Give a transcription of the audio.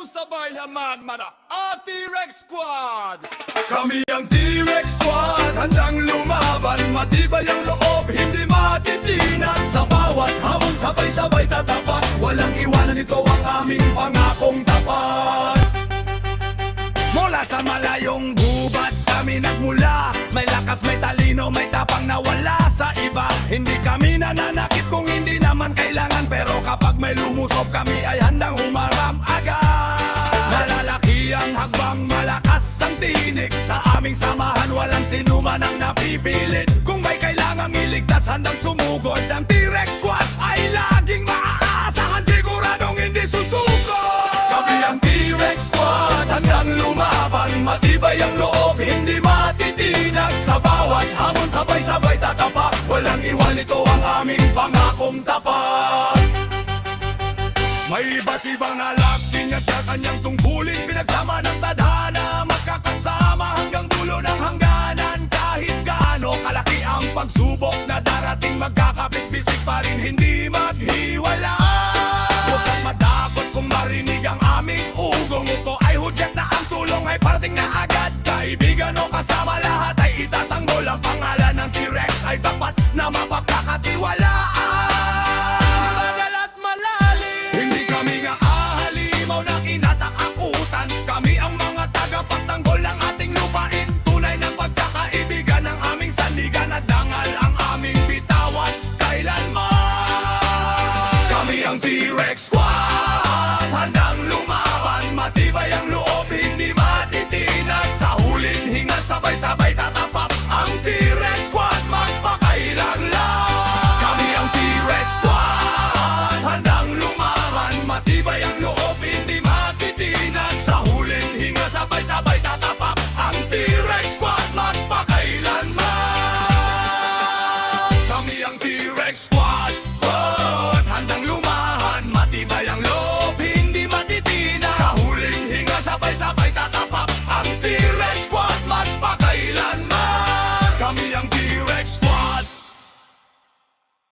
sabay naman mana T-Rex Squad. Kami ang T-Rex Squad, handang lumaban, matibay ang loob, hindi matitinas. Sa bawat hamon, sabay-sabay tatapat, walang iwanan, ito ang aming pangakong tapat. Mula sa malayong gubat kami nagmula, may lakas, may talino, may tapang na wala sa iba. Hindi kami nananakit kung hindi naman kailangan, pero kapag may lumusob kami ay handang humarap agad. Malalaki ang hagbang, malakas ang tinig, sa aming samahan walang sinuman ang napipilit. Kung may kailangang iligtas, handang sumugod. Ang T-Rex Squad ay laging maaasahan, siguradong hindi susuko. Kami ang T-Rex Squad, handang lumaban, matibay ang loob, hindi matitinag. Sa bawat hamon, sabay-sabay tatapak, walang iwan, ito ang aming pangakong tapat. May iba't ibang alak, ingat sa kanyang tungkulin, pinagsama na